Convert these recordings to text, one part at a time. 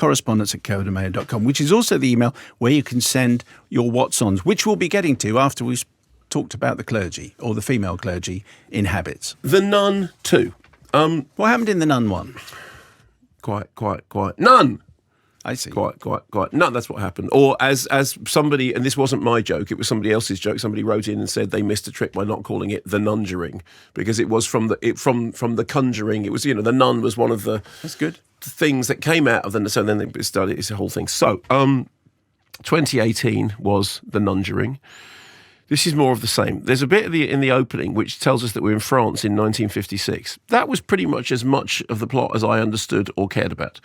correspondence@kermode.com, which is also the email where you can send your what's-ons, which we'll be getting to after we've talked about the clergy, or the female clergy, in habits. The Nun 2. What happened in the Nun 1? Quite. None! I see. Quite. No, that's what happened. Or as somebody, and this wasn't my joke, it was somebody else's joke. Somebody wrote in and said they missed a trick by not calling it the Nunjuring, because it was from the Conjuring. It was, the nun was one of the That's good. things that came out of the. So then they started. It's a whole thing. So 2018 was the Nunjuring. This is more of the same. There's a bit in the opening which tells us that we're in France in 1956. That was pretty much as much of the plot as I understood or cared about.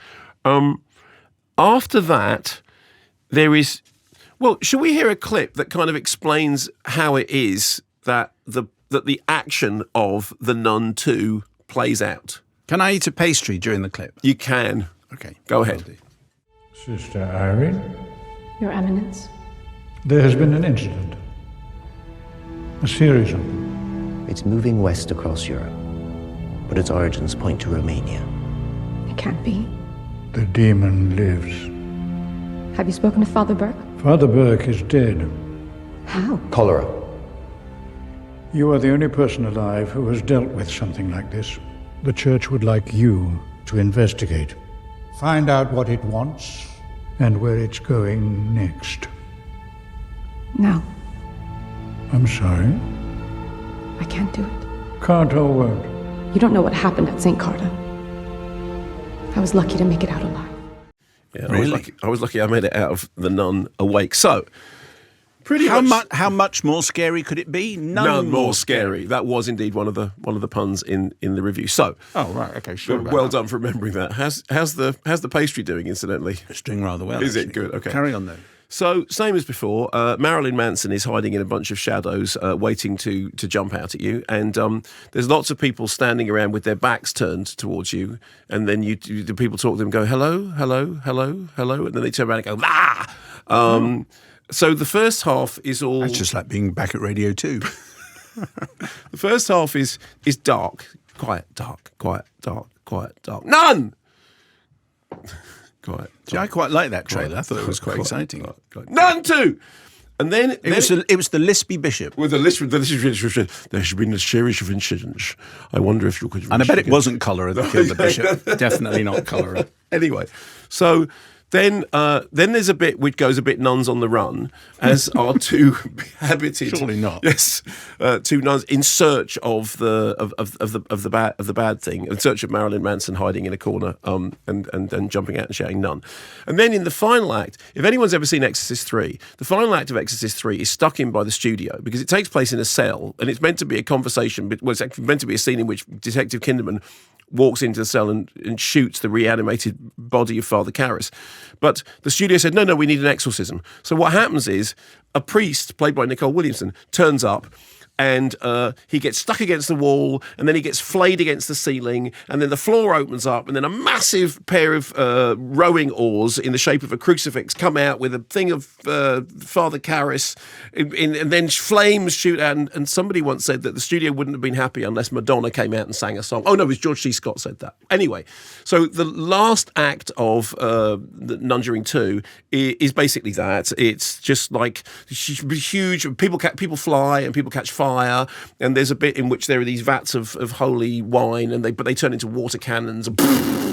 After that, there is... Well, should we hear a clip that kind of explains how it is that the action of The Nun 2 plays out? Can I eat a pastry during the clip? You can. Okay. Go ahead. Sister Irene, Your Eminence. there has been an incident. A series of them. It's moving west across Europe, but its origins point to Romania. It can't be. The demon lives. Have you spoken to Father Burke? Father Burke is dead. How? Cholera. You are the only person alive who has dealt with something like this. The church would like you to investigate. Find out what it wants and where it's going next. No, I'm sorry. I can't do it. Can't or won't. You don't know what happened at St. Carta. I was lucky to make it out alive. Yeah, Really? I was lucky I made it out of The Nun awake. So, How much more scary could it be? None more scary. That was indeed one of the puns in the review. So, Oh, right. Okay, sure. well done for remembering that. How's the pastry doing, incidentally? It's doing rather well. Is it actually. good? Okay. Carry on, though. So, same as before, Marilyn Manson is hiding in a bunch of shadows, waiting to jump out at you. And there's lots of people standing around with their backs turned towards you. And then the people talk to them, go, hello, hello, hello, hello. And then they turn around and go, ah! So the first half is all... That's just like being back at Radio 2. The first half is dark. Quiet, dark. None! Quiet. See, I quite like that trailer. I thought it was quite exciting. None too! And then... It was the Lispy Bishop. With the list, there should be a series of incidents. I wonder if you could... And I bet it wasn't cholera that killed the bishop. Definitely not cholera. Anyway, so... Then there's a bit which goes a bit nuns on the run, as are two habited. Surely not. Yes, two nuns in search of the bad thing, in search of Marilyn Manson hiding in a corner, and jumping out and shouting "nun." And then in the final act, if anyone's ever seen Exorcist 3, the final act of Exorcist 3 is stuck in by the studio because it takes place in a cell, and it's meant to be a conversation. Well, it's actually meant to be a scene in which Detective Kinderman walks into the cell and shoots the reanimated body of Father Karras. But the studio said, no, we need an exorcism. So what happens is a priest, played by Nicole Williamson, turns up and he gets stuck against the wall, and then he gets flayed against the ceiling, and then the floor opens up, and then a massive pair of rowing oars in the shape of a crucifix come out with a thing of Father Karras, and then flames shoot out, and somebody once said that the studio wouldn't have been happy unless Madonna came out and sang a song. Oh no, it was George C. Scott said that. Anyway, so the last act of the Nunjuring 2 is basically that. It's just like huge, people fly and people catch fire, and there's a bit in which there are these vats of holy wine, and they turn into water cannons, and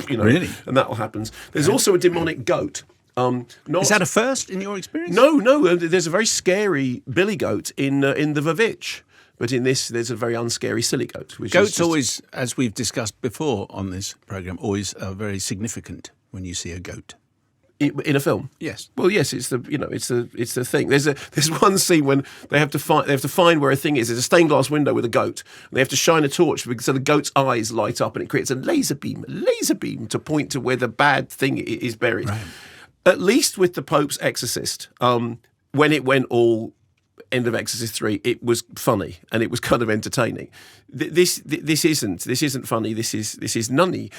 Really? and that all happens. There's also a demonic goat. Is that a first in your experience? No. There's a very scary billy goat in the Vavitch, but in this there's a very unscary silly goat. Goats always, as we've discussed before on this programme, always are very significant when you see a goat. In a film, Yes. Well, yes, it's the thing. There's one scene when they have to find where a thing is. There's a stained glass window with a goat, and they have to shine a torch so the goat's eyes light up, and it creates a laser beam to point to where the bad thing is buried. Right. At least with the Pope's Exorcist, when it went all end of Exorcist 3, it was funny and it was kind of entertaining. This isn't funny. This is nunny.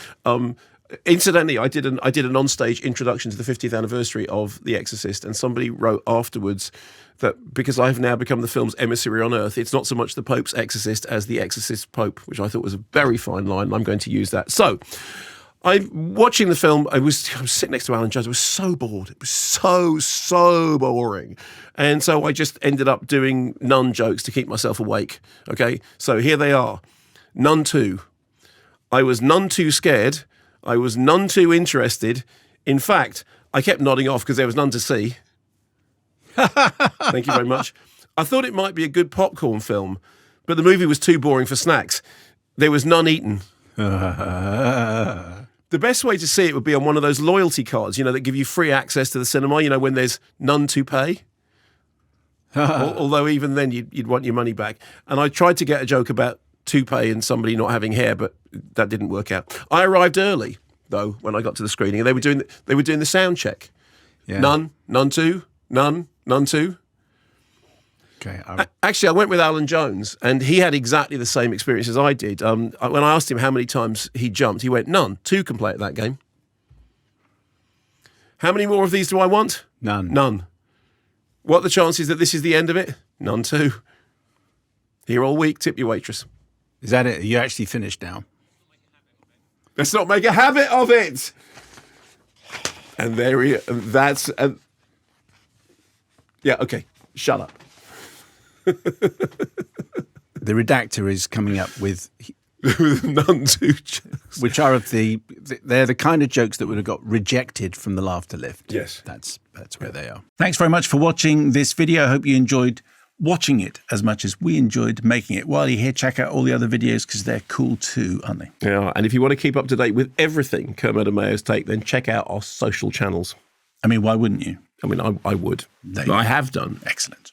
Incidentally, I did an onstage introduction to the 50th anniversary of The Exorcist, and somebody wrote afterwards that because I've now become the film's emissary on earth, it's not so much the Pope's exorcist as the exorcist Pope, which I thought was a very fine line, and I'm going to use that. So, Watching the film, I was sitting next to Alan Jones. I was so bored. It was so boring. And so I just ended up doing Nun jokes to keep myself awake. Okay, so here they are. Nun 2. I was none too scared. I was none too interested. In fact, I kept nodding off because there was none to see. Thank you very much. I thought it might be a good popcorn film, but the movie was too boring for snacks. There was none eaten. The best way to see it would be on one of those loyalty cards, that give you free access to the cinema, when there's none to pay. Although even then you'd want your money back. And I tried to get a joke about toupee and somebody not having hair, but that didn't work out. I arrived early, though, when I got to the screening, and they were doing the sound check. Yeah. None two. Okay. Actually, I went with Alan Jones, and he had exactly the same experience as I did. When I asked him how many times he jumped, he went, none. 2 can play at that game. How many more of these do I want? None. What are the chances that this is the end of it? None too. Here all week, tip your waitress. Is that it? Are you actually finished now? Let's not make a habit of it. And there he. That's. Yeah. Okay. Shut up. The redactor is coming up with none too jokes, which are they're the kind of jokes that would have got rejected from the laughter lift. Yes, that's where they are. Thanks very much for watching this video. I hope you enjoyed watching it as much as we enjoyed making it. While you're here, check out all the other videos because they're cool too, aren't they? Yeah, and if you want to keep up to date with everything Kermode and Mayo's take, then check out our social channels. I mean, why wouldn't you? I mean, I would. I have done. Excellent.